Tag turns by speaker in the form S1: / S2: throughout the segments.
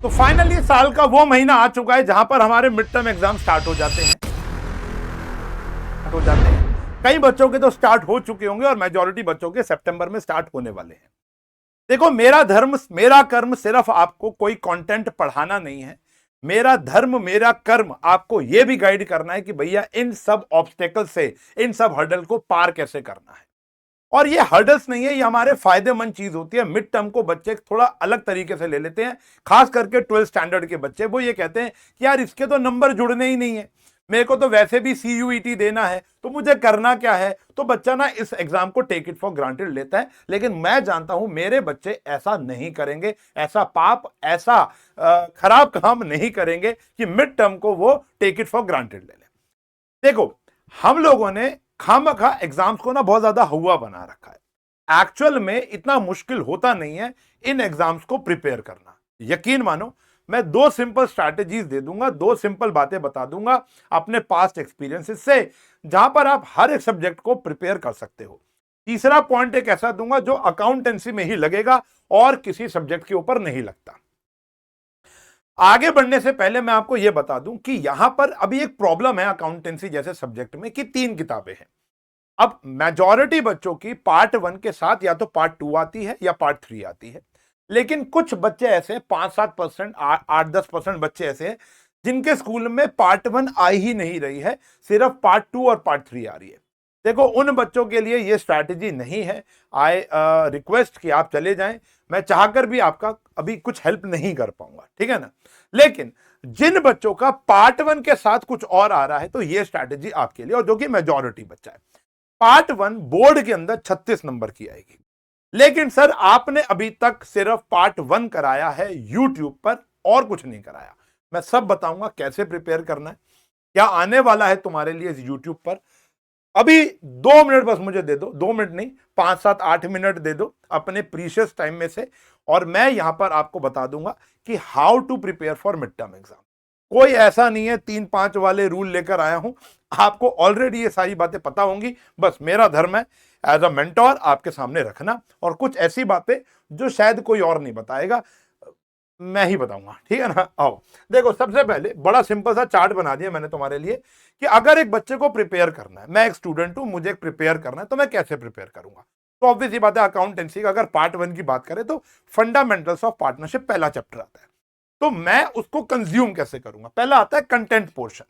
S1: तो फाइनली साल का वो महीना आ चुका है जहां पर हमारे मिड टर्म एग्जाम स्टार्ट हो जाते हैं। कई बच्चों के तो स्टार्ट हो चुके होंगे और मेजॉरिटी बच्चों के सितंबर में स्टार्ट होने वाले हैं। देखो, मेरा धर्म मेरा कर्म सिर्फ आपको कोई कंटेंट पढ़ाना नहीं है। मेरा धर्म मेरा कर्म आपको यह भी गाइड करना है कि भैया इन सब ऑब्स्टेकल से, इन सब हर्डल को पार कैसे करना है। और ये हर्डल्स नहीं है, ये हमारे फायदेमंद चीज होती है। मिड टर्म को बच्चे थोड़ा अलग तरीके से ले लेते हैं, खास करके 12th स्टैंडर्ड के बच्चे। वो ये कहते हैं कि यार इसके तो नंबर जुड़ने ही नहीं है, मेरे को तो वैसे भी CUET देना है, तो मुझे करना क्या है। तो बच्चा ना इस एग्जाम को टेक इट फॉर ग्रांटेड लेता है। लेकिन मैं जानता हूं मेरे बच्चे ऐसा नहीं करेंगे, ऐसा पाप, ऐसा खराब काम नहीं करेंगे कि मिड टर्म को वो टेक इट फॉर ग्रांटेड ले लें। देखो, हम लोगों ने खामखा एग्जाम्स को ना बहुत ज्यादा हुआ बना रखा है। एक्चुअल में इतना मुश्किल होता नहीं है इन एग्जाम्स को प्रिपेयर करना। यकीन मानो, मैं दो सिंपल स्ट्रैटेजीज दे दूंगा, दो सिंपल बातें बता दूंगा अपने पास्ट एक्सपीरियंसेस से, जहां पर आप हर एक सब्जेक्ट को प्रिपेयर कर सकते हो। तीसरा पॉइंट एक ऐसा दूंगा जो अकाउंटेंसी में ही लगेगा और किसी सब्जेक्ट के ऊपर नहीं लगता। आगे बढ़ने से पहले मैं आपको यह बता दूं कि यहां पर अभी एक प्रॉब्लम है अकाउंटेंसी जैसे सब्जेक्ट में कि 3 किताबें हैं। अब मेजॉरिटी बच्चों की पार्ट 1 के साथ या तो पार्ट 2 आती है या पार्ट 3 आती है। लेकिन कुछ बच्चे ऐसे 5-7%, 8-10% बच्चे ऐसे हैं जिनके स्कूल में पार्ट 1 आ ही नहीं रही है, सिर्फ पार्ट 2 और पार्ट 3 आ रही है। देखो, उन बच्चों के लिए यह स्ट्रैटेजी नहीं है। आई रिक्वेस्ट कि आप चले जाएं। मैं चाहकर भी आपका अभी कुछ हेल्प नहीं कर पाऊंगा, ठीक है ना। लेकिन जिन बच्चों का पार्ट 1 के साथ कुछ और आ रहा है तो यह स्ट्रैटेजी आपके लिए, और जो कि मेजॉरिटी बच्चा है। पार्ट 1 बोर्ड के अंदर 36 नंबर की आएगी। लेकिन सर, आपने अभी तक सिर्फ पार्ट 1 कराया है यूट्यूब पर और कुछ नहीं कराया। मैं सब बताऊंगा कैसे प्रिपेयर करना है, क्या आने वाला है तुम्हारे लिए इस यूट्यूब पर। अभी 2 मिनट बस मुझे दे दो, 2 मिनट नहीं, 5-7-8 मिनट दे दो अपने प्रीशियस टाइम में से, और मैं यहां पर आपको बता दूंगा कि how to prepare for mid term exam. कोई ऐसा नहीं है 3-5 वाले रूल लेकर आया हूं, आपको ऑलरेडी ये सारी बातें पता होंगी। बस मेरा धर्म है एज अ मेंटोर आपके सामने रखना, और कुछ ऐसी बातें जो शायद कोई और नहीं बताएगा, मैं ही बताऊंगा, ठीक है ना। आओ देखो, सबसे पहले बड़ा सिंपल सा चार्ट बना दिया मैंने तुम्हारे लिए कि अगर एक बच्चे को प्रिपेयर करना है, मैं एक स्टूडेंट हूं, मुझे प्रिपेयर करना है, तो मैं कैसे प्रिपेयर करूंगा। तो ऑब्वियस ही बात है, अकाउंटेंसी का अगर पार्ट 1 की बात करें तो फंडामेंटल्स ऑफ पार्टनरशिप पहला चैप्टर आता है। तो मैं उसको कंज्यूम कैसे करूंगा, पहला आता है कंटेंट पोर्शन।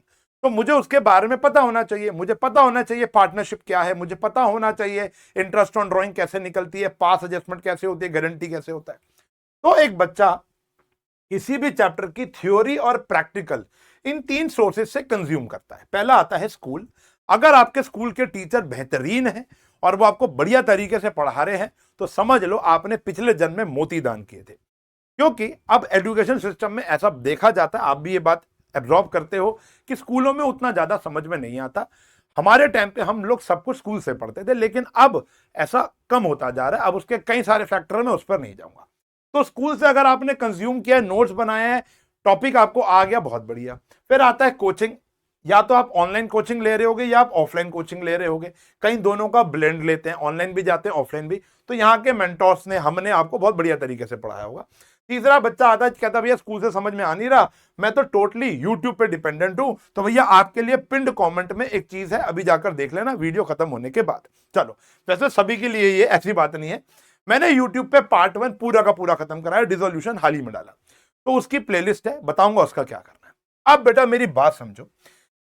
S1: तो मुझे उसके बारे में पता होना चाहिए, मुझे पता होना चाहिए पार्टनरशिप क्या है, मुझे पता होना चाहिए इंटरेस्ट ऑन ड्राइंग कैसे निकलती है, पास एडजस्टमेंट कैसे होती है, गारंटी कैसे होता है। तो एक बच्चा किसी भी चैप्टर की थ्योरी और प्रैक्टिकल, इन 3 सोर्सेज से कंज्यूम करता है। पहला आता है स्कूल। अगर आपके स्कूल के टीचर बेहतरीन हैं और वो आपको बढ़िया तरीके से पढ़ा रहे हैं तो समझ लो आपने पिछले जन्म में मोती दान किए थे। क्योंकि अब एजुकेशन सिस्टम में ऐसा देखा जाता है, आप भी ये बात एब्जॉर्ब करते हो कि स्कूलों में उतना ज्यादा समझ में नहीं आता। हमारे टाइम पे हम लोग सब कुछ स्कूल से पढ़ते थे, लेकिन अब ऐसा कम होता जा रहा है। अब उसके कई सारे फैक्टर, मैं उस पर नहीं जाऊंगा। तो स्कूल से अगर आपने कंज्यूम किया, नोट्स बनाए हैं, टॉपिक आपको आ गया, बहुत बढ़िया। फिर आता है कोचिंग। या तो आप ऑनलाइन कोचिंग ले रहे होगे या आप ऑफलाइन कोचिंग ले रहे होगे, कहीं दोनों का ब्लेंड लेते हैं, ऑनलाइन भी जाते हैं ऑफलाइन भी। तो यहाँ के मेंटोर्स ने, हमने आपको बहुत बढ़िया तरीके से पढ़ाया होगा। तीसरा बच्चा आता है, कहता भैया स्कूल से समझ में आ नहीं रहा, मैं तो टोटली यूट्यूब पे डिपेंडेंट हूं। तो भैया आपके लिए पिंड कमेंट में एक चीज है, अभी जाकर देख लेना वीडियो खत्म होने के बाद। चलो, वैसे सभी के लिए ये ऐसी बात नहीं है। मैंने यूट्यूब पे पार्ट 1 पूरा का पूरा खत्म कराया, डिसोल्यूशन हाल ही में डाला, तो उसकी प्लेलिस्ट है, बताऊंगा उसका क्या करना है। अब बेटा मेरी बात समझो,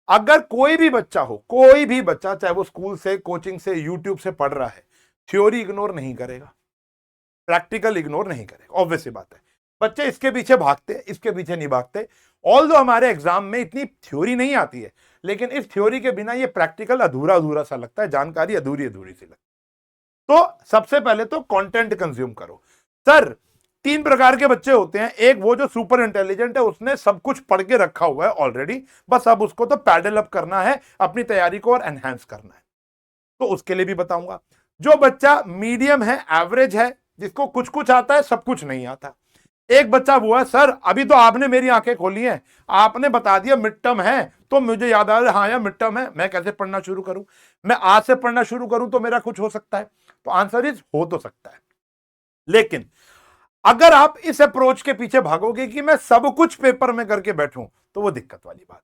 S1: अगर कोई भी बच्चा हो, कोई भी बच्चा, चाहे वो स्कूल से, कोचिंग से, यूट्यूब से पढ़ रहा है, थ्योरी इग्नोर नहीं करेगा, प्रैक्टिकल इग्नोर नहीं करेगा। ऑब्वियस सी बात है, बच्चे इसके पीछे भागते, इसके पीछे नहीं भागते। ऑल दो हमारे एग्जाम में इतनी थ्योरी नहीं आती है, लेकिन इस थ्योरी के बिना ये प्रैक्टिकल अधूरा अधूरा सा लगता है, जानकारी अधूरी अधूरी सी लगती है। तो सबसे पहले तो कंटेंट कंज्यूम करो। सर, 3 प्रकार के बच्चे होते हैं। एक वो जो सुपर इंटेलिजेंट है, उसने सब कुछ पढ़ के रखा हुआ है ऑलरेडी, बस अब उसको तो पैडल अप करना है, अपनी तैयारी को और एनहांस करना है, तो उसके लिए भी बताऊंगा। जो बच्चा मीडियम है, एवरेज है, जिसको कुछ कुछ आता है, सब कुछ नहीं आता। एक बच्चा वो है, सर अभी तो आपने मेरी आंखें खोली हैं, आपने बता दिया मिड टर्म है, तो मुझे याद आ रहा है, हाँ यार मिड टर्म है, मैं कैसे पढ़ना शुरू करूं, मैं आज से पढ़ना शुरू करूं तो मेरा कुछ हो सकता है। तो आंसर इज हो तो सकता है, लेकिन अगर आप इस अप्रोच के पीछे भागोगे कि मैं सब कुछ पेपर में करके बैठूं, तो वो दिक्कत वाली बात,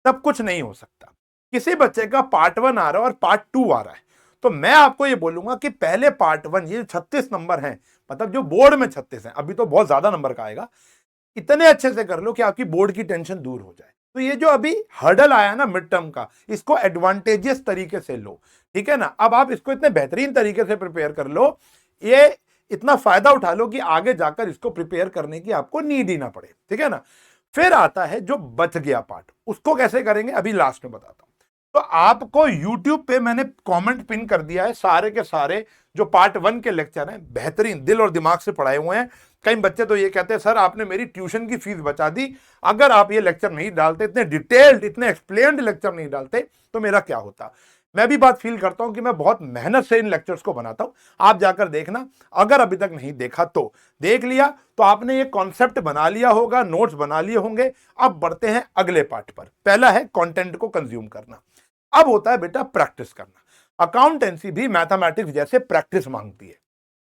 S1: सब कुछ नहीं हो सकता। किसी बच्चे का पार्ट 1 आ रहा है और पार्ट 2 आ रहा है, तो मैं आपको ये बोलूंगा कि पहले पार्ट 1, ये 36 नंबर हैं, मतलब जो बोर्ड में 36 हैं, अभी तो बहुत ज्यादा नंबर का आएगा, इतने अच्छे से कर लो कि आपकी बोर्ड की टेंशन दूर हो जाए। तो ये जो अभी हर्डल आया ना मिड टर्म का, इसको एडवांटेजियस तरीके से लो, ठीक है ना। अब आप इसको इतने बेहतरीन तरीके से प्रिपेयर कर लो, ये इतना फायदा उठा लो कि आगे जाकर इसको प्रिपेयर करने की आपको नीड ही ना पड़े, ठीक है ना। फिर आता है जो बच गया पार्ट, उसको कैसे करेंगे अभी लास्ट में बताता हूं। तो आपको YouTube पे मैंने कमेंट पिन कर दिया है, सारे के सारे जो पार्ट 1 के लेक्चर हैं, बेहतरीन दिल और दिमाग से पढ़ाए हुए हैं। कई बच्चे तो ये कहते हैं सर आपने मेरी ट्यूशन की फीस बचा दी, अगर आप ये लेक्चर नहीं डालते, इतने डिटेल्ड इतने एक्सप्लेन्ड लेक्चर नहीं डालते, तो मेरा क्या होता। मैं भी बात फील करता हूं कि मैं बहुत मेहनत से इन लेक्चर्स को बनाता हूं। आप जाकर देखना, अगर अभी तक नहीं देखा तो देख लिया, तो आपने ये कॉन्सेप्ट बना लिया होगा, नोट्स बना लिए होंगे। अब बढ़ते हैं अगले पार्ट पर। पहला है कंटेंट को कंज्यूम करना, अब होता है बेटा प्रैक्टिस करना। अकाउंटेंसी भी मैथमेटिक्स जैसे प्रैक्टिस मांगती है।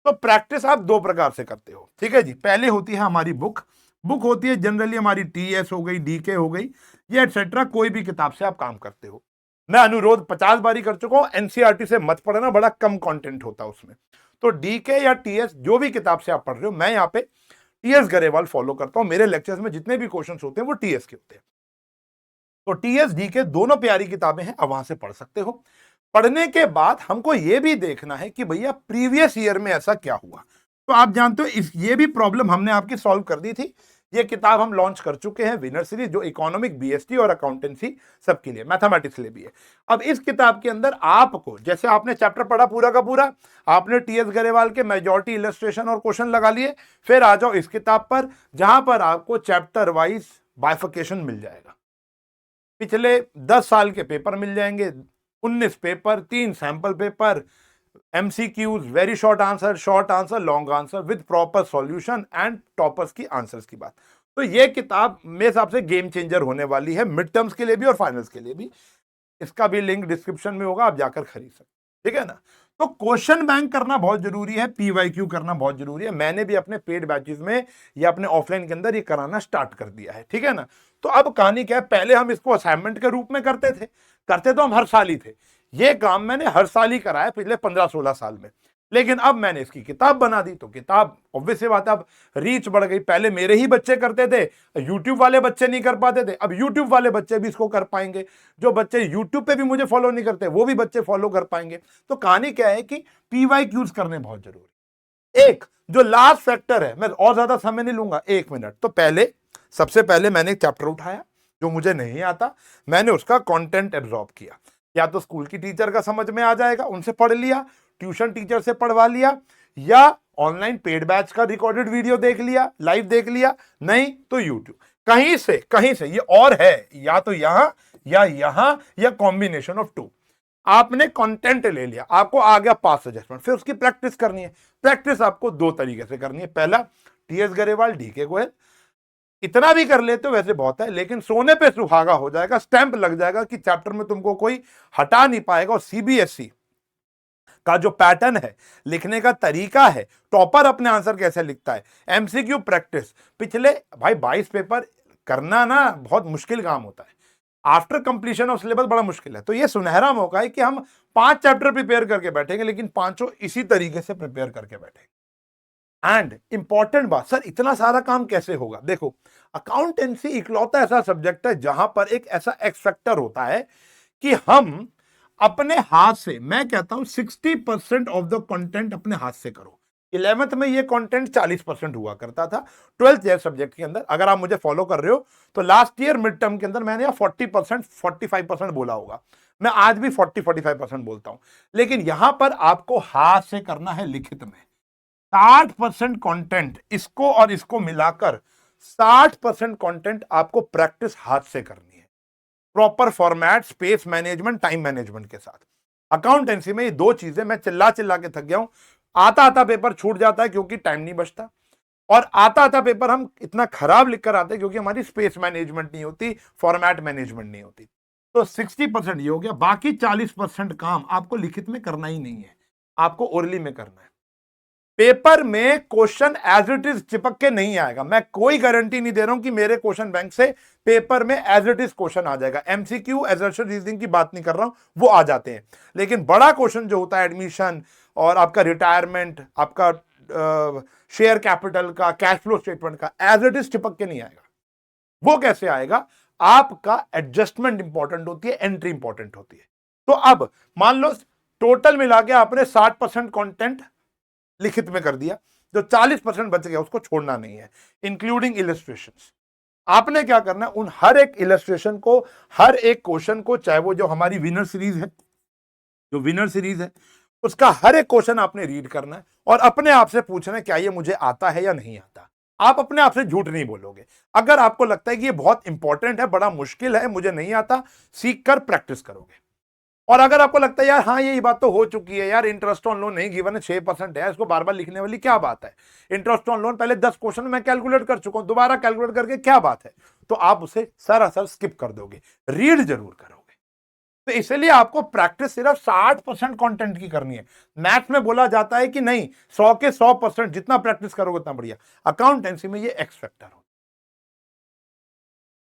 S1: तो प्रैक्टिस आप दो प्रकार से करते हो, ठीक है जी। पहले होती है हमारी बुक होती है जनरली हमारी टीएस हो गई, डीके हो गई, ये एटसेट्रा, कोई भी किताब से आप काम करते हो। मैं अनुरोध 50 बारी कर चुका हूं, एनसीईआरटी से मत पढ़ना, बड़ा कम कंटेंट होता है उसमें। तो डीके या टीएस जो भी किताब से आप पढ़ रहे हो, मैं यहाँ पे टीएस गरेवाल फॉलो करता हूं। मेरे लेक्चर्स में जितने भी क्वेश्चन होते हैं वो टीएस के होते हैं। तो टीएस डीके दोनों प्यारी किताबें हैं, अब वहां से पढ़ सकते हो। पढ़ने के बाद हमको यह भी देखना है कि भैया प्रीवियस ईयर में ऐसा क्या हुआ। तो आप जानते हो ये भी प्रॉब्लम हमने आपकी सॉल्व कर दी थी। ये किताब हम लॉन्च कर चुके हैं, विनर सीरीज, जो इकोनॉमिक, बीएसटी और अकाउंटेंसी सबके लिए, मैथमेटिक्स के लिए भी है। अब इस किताब के अंदर आपको, जैसे आपने चैप्टर पढ़ा पूरा का पूरा, आपने टीएस गरेवाल के मेजॉरिटी इलस्ट्रेशन और क्वेश्चन लगा लिए, फिर आ जाओ इस किताब पर, जहां पर आपको चैप्टर वाइज बाइफिकेशन मिल जाएगा। पिछले 10 साल के पेपर मिल जाएंगे, 19 paper, 3 sample paper, MCQs, very short answer, long answer with proper solution and toppers की आंसर्स की बात। तो ये किताब मेरे हिसाब से गेम चेंजर होने वाली है, मिड टर्म्स के लिए भी और फाइनल्स के लिए भी। इसका भी लिंक डिस्क्रिप्शन में होगा, आप जाकर खरीद सकते, ठीक है ना। तो क्वेश्चन बैंक करना बहुत जरूरी है, पीवाईक्यू करना बहुत जरूरी है। मैंने भी अपने पेड बैचेस में या अपने ऑफलाइन के अंदर ये कराना स्टार्ट कर दिया है, ठीक है ना। तो अब कहानी क्या है, पहले हम इसको असाइनमेंट के रूप में करते तो हम हर साल ही थे। ये काम मैंने हर साल ही कराया पिछले 15-16 साल में, लेकिन अब मैंने इसकी किताब बना दी, तो किताब ऑब्वियस सी बात है, अब रीच बढ़ गई। पहले मेरे ही बच्चे करते थे, यूट्यूब वाले बच्चे नहीं कर पाते थे, अब यूट्यूब वाले बच्चे भी इसको कर पाएंगे। जो बच्चे यूट्यूब पे भी मुझे फॉलो नहीं करते, वो भी बच्चे फॉलो कर पाएंगे। तो कहानी क्या है कि पीवाईक्यूज करने बहुत जरूरी। एक जो लास्ट फैक्टर है, मैं और ज्यादा समय नहीं लूंगा, 1 मिनट। तो सबसे पहले मैंने एक चैप्टर उठाया जो मुझे नहीं आता, मैंने उसका कंटेंट एब्जॉर्ब किया। या तो स्कूल की टीचर का समझ में आ जाएगा, उनसे पढ़ लिया, ट्यूशन टीचर से पढ़वा लिया, या ऑनलाइन पेड बैच का रिकॉर्डेड वीडियो देख लिया, लाइव देख लिया, नहीं तो यूट्यूब, कहीं से ये और है, या तो यहां या कॉम्बिनेशन ऑफ 2। आपने कंटेंट ले लिया, आपको आ गया पास सजेस्टमेंट, फिर उसकी प्रैक्टिस करनी है। प्रैक्टिस आपको 2 तरीके से करनी है। पहला, टीएस गरेवाल, डीके गोयल, इतना भी कर लेते हो वैसे बहुत है, लेकिन सोने पे सुहागा हो जाएगा, स्टैंप लग जाएगा कि चैप्टर में तुमको कोई हटा नहीं पाएगा। और सीबीएसई का जो पैटर्न है, लिखने का तरीका है, टॉपर अपने आंसर कैसे लिखता है, एमसीक्यू प्रैक्टिस, पिछले भाई 22 पेपर करना ना बहुत मुश्किल काम होता है। आफ्टर कंप्लीशन ऑफ सिलेबस बड़ा मुश्किल है। तो ये सुनहरा मौका है कि हम 5 चैप्टर प्रिपेयर करके बैठेंगे, लेकिन पांचों इसी तरीके से प्रिपेयर करके बैठेंगे। एंड इंपॉर्टेंट बात, सर इतना सारा काम कैसे होगा? देखो, अकाउंटेंसी इकलौता ऐसा सब्जेक्ट है जहां पर एक ऐसा एक्स फैक्टर होता है कि हम अपने हाथ से, मैं कहता हूं 60% ऑफ द कंटेंट अपने हाथ से करो। 11th में ये कंटेंट 40% हुआ करता था। 12th ईयर सब्जेक्ट के अंदर, अगर आप मुझे फॉलो कर रहे हो, तो लास्ट ईयर मिड टर्म के अंदर मैंने 40%, 45% बोला होगा। मैं आज भी 40-45% बोलता हूं, लेकिन यहां पर आपको हाथ से करना है, लिखित में 60% कंटेंट, इसको और इसको मिलाकर 60% कंटेंट आपको प्रैक्टिस हाथ से करनी है, proper format, space management, time management के साथ। अकाउंटेंसी में ये 2 चीजें, मैं चिल्ला के थक गया हूं। आता पेपर छूट जाता है क्योंकि टाइम नहीं बचता, और आता पेपर हम इतना खराब लिख कर आते हैं क्योंकि हमारी स्पेस मैनेजमेंट नहीं होती, फॉर्मेट मैनेजमेंट नहीं होती। तो 60% ये हो गया, बाकी 40% काम आपको लिखित में करना ही नहीं है, आपको ओरली में करना है। पेपर में क्वेश्चन एज इट इज चिपक के नहीं आएगा। मैं कोई गारंटी नहीं दे रहा हूं कि मेरे क्वेश्चन बैंक से पेपर में एज इट इज क्वेश्चन आ जाएगा। एमसीक्यू असर्शन रीजनिंग की बात नहीं कर रहा हूं, वो आ जाते हैं, लेकिन बड़ा क्वेश्चन जो होता है एडमिशन और आपका रिटायरमेंट, आपका शेयर कैपिटल का, कैश फ्लो स्टेटमेंट का, एज इट इज चिपक के नहीं आएगा। वो कैसे आएगा? आपका एडजस्टमेंट इंपॉर्टेंट होती है, एंट्री इंपॉर्टेंट होती है। तो अब मान लो टोटल मिला के आपने 60% कंटेंट लिखित में कर दिया, जो 40% बच गया उसको छोड़ना नहीं है, इंक्लूडिंग इलस्ट्रेशंस। आपने क्या करना है, उन हर एक इलस्ट्रेशन को, हर एक क्वेश्चन को, चाहे वो जो हमारी विनर सीरीज है, जो विनर सीरीज है उसका हर एक क्वेश्चन आपने रीड करना है और अपने आप से पूछना है क्या ये मुझे आता है या नहीं आता। आप अपने आप से झूठ नहीं बोलोगे। अगर आपको लगता है कि ये बहुत इंपॉर्टेंट है, बड़ा मुश्किल है, मुझे नहीं आता, सीख कर प्रैक्टिस करोगे। और अगर आपको लगता है यार हाँ ये बात तो हो चुकी है, यार इंटरेस्ट ऑन लोन नहीं गिवन है, 6% है, इसको बार बार लिखने वाली क्या बात है, इंटरेस्ट ऑन लोन पहले 10 क्वेश्चन मैं कैलकुलेट कर चुका हूं, दोबारा कैलकुलेट करके क्या बात है, तो आप उसे सरासर स्किप कर दोगे, रीड जरूर करोगे। तो इसलिए आपको प्रैक्टिस सिर्फ 60% कंटेंट की करनी है। मैथ्स में बोला जाता है कि नहीं, 100 के 100%, जितना प्रैक्टिस करोगे उतना बढ़िया। अकाउंटेंसी में ये एक्स फैक्टर हो।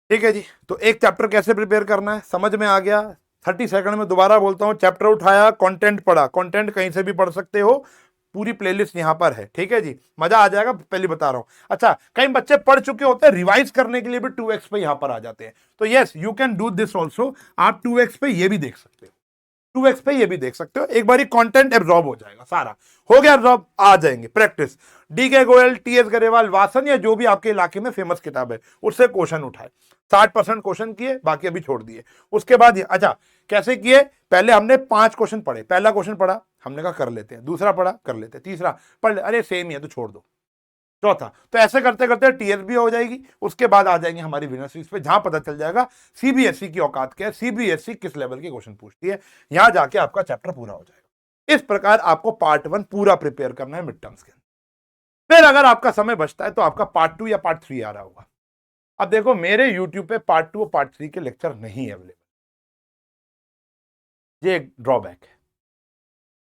S1: ठीक है जी, तो एक चैप्टर कैसे प्रिपेयर करना है समझ में आ गया। 30 सेकंड में दोबारा बोलता हूं, चैप्टर उठाया, कंटेंट पढ़ा, कंटेंट कहीं से भी पढ़ सकते हो, पूरी प्लेलिस्ट यहां पर है। ठीक है जी, मजा आ जाएगा, पहले बता रहा हूं। अच्छा, कई बच्चे पढ़ चुके होते हैं, रिवाइज करने के लिए भी 2x पे यहां पर आ जाते हैं, तो yes you can do this also. आप 2x पे ये भी देख सकते हो, 2x पे ये भी देख सकते हो। एक बार कंटेंट एब्जॉर्ब हो जाएगा, सारा हो गया एब्जॉर्ब, आ जाएंगे practice. DK. Goyal, TS. Grewal, Wasan या जो भी आपके इलाके में फेमस किताब है उससे क्वेश्चन उठाए, 60% क्वेश्चन किए, बाकी अभी छोड़ दिए। उसके बाद अच्छा कैसे किए, पहले हमने 5 क्वेश्चन पढ़े, पहला क्वेश्चन पढ़ा, हमने कहा कर लेते हैं, दूसरा पढ़ा कर लेते हैं, तीसरा पढ़ ले, अरे सेम ही है तो छोड़ दो, चौथा। तो ऐसे करते करते टीएस भी हो जाएगी, उसके बाद आ जाएंगे हमारी विनर सीरीज पे, जहां पता चल जाएगा सीबीएसई की औकात क्या है, सीबीएसई किस लेवल के क्वेश्चन पूछती है, यहां जाके आपका चैप्टर पूरा हो जाएगा। इस प्रकार आपको पार्ट 1 पूरा प्रिपेयर करना है मिड टर्म्स के अंदर। फिर अगर आपका समय बचता है तो आपका पार्ट 2 या पार्ट 3 आ रहा होगा। अब देखो मेरे यूट्यूब पे पार्ट 2 और पार्ट 3 के लेक्चर नहीं अवेलेबल, ये एक ड्रॉबैक है।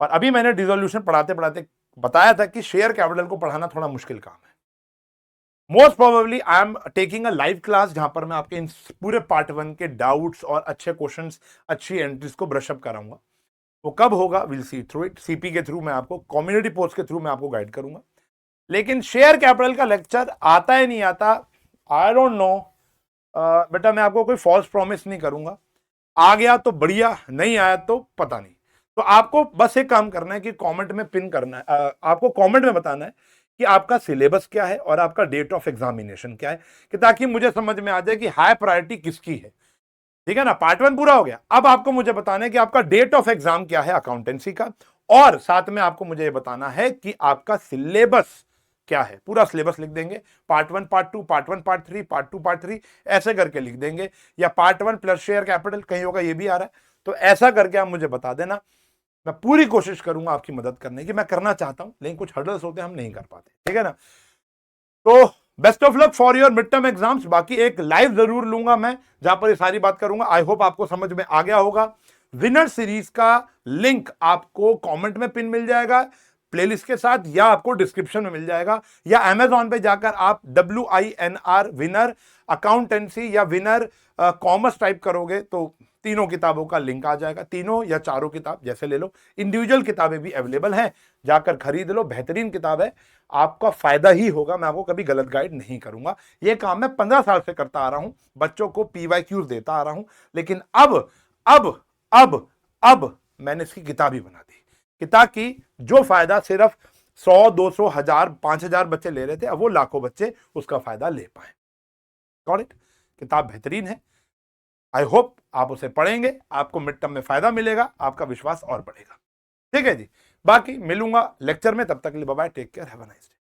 S1: और अभी मैंने डिसोल्यूशन पढ़ाते पढ़ाते बताया था कि शेयर कैपिटल को पढ़ाना थोड़ा मुश्किल काम है। Most probably I am taking a live class, जहां पर मैं आपके इन पूरे पार्ट 1 के डाउट्स और अच्छे क्वेश्चंस, अच्छी एंट्रीज को ब्रशअप कराऊंगा। वो कब होगा, will see through it, CP के थ्रू मैं आपको, कम्युनिटी पोस्ट के थ्रू मैं आपको गाइड करूंगा। लेकिन शेयर कैपिटल का लेक्चर आता है नहीं आता, आई डोंट नो। बेटा मैं आपको कोई फॉल्स प्रॉमिस नहीं करूंगा, आ गया तो बढ़िया, नहीं आया तो पता नहीं। तो आपको बस एक काम करना है कि कमेंट में पिन करना है, आपको कमेंट में बताना है कि आपका सिलेबस क्या है और आपका डेट ऑफ एग्जामिनेशन क्या है, कि ताकि मुझे समझ में आ जाए कि हाई प्रायोरिटी किसकी है। ठीक है ना, पार्ट 1 पूरा हो गया। अब आपको मुझे बताना है कि आपका डेट ऑफ एग्जाम क्या है अकाउंटेंसी का, और साथ में आपको मुझे ये बताना है कि आपका सिलेबस क्या है। पूरा सिलेबस लिख देंगे, part 1 part 2, part 1 part 3, part 2 part 3, ऐसे करके लिख देंगे, या पार्ट 1 प्लस शेयर कैपिटल, कहीं होगा ये भी आ रहा है, तो ऐसा करके आप मुझे बता देना। मैं पूरी कोशिश करूंगा आपकी मदद करने की, मैं करना चाहता हूं लेकिन कुछ हर्डल्स होते हैं, हम नहीं कर पाते। ठीक है ना, तो best of luck for your mid term exams. बाकी एक लाइव जरूर लूंगा मैं, जहां पर ये सारी बात करूंगा। आई होप आपको समझ में आ गया होगा। विनर सीरीज का लिंक आपको कमेंट में पिन मिल जाएगा प्लेलिस्ट के साथ, या आपको डिस्क्रिप्शन में मिल जाएगा, या अमेजॉन पे जाकर आप WINR विनर अकाउंटेंसी या विनर कॉमर्स टाइप करोगे तो तीनों किताबों का लिंक आ जाएगा। तीनों या चारों किताब जैसे ले लो, इंडिविजुअल किताबें भी अवेलेबल हैं, जाकर खरीद लो, बेहतरीन किताब है, आपका फायदा ही होगा। मैं आपको कभी गलत गाइड नहीं करूंगा। यह काम मैं 15 साल से करता आ रहा हूं, बच्चों को PYQs देता आ रहा हूं, लेकिन अब मैंने इसकी किताब ही बना दी, किताब की जो फायदा सिर्फ 100, 200, 1000, 5000 बच्चे ले रहे थे, अब वो लाखों बच्चे उसका फायदा ले पाए। Got it? किताब बेहतरीन है, आई होप आप उसे पढ़ेंगे, आपको मिड टर्म में फायदा मिलेगा, आपका विश्वास और बढ़ेगा। ठीक है जी, बाकी मिलूंगा लेक्चर में, तब तक के लिए bye bye, take care, have a nice day.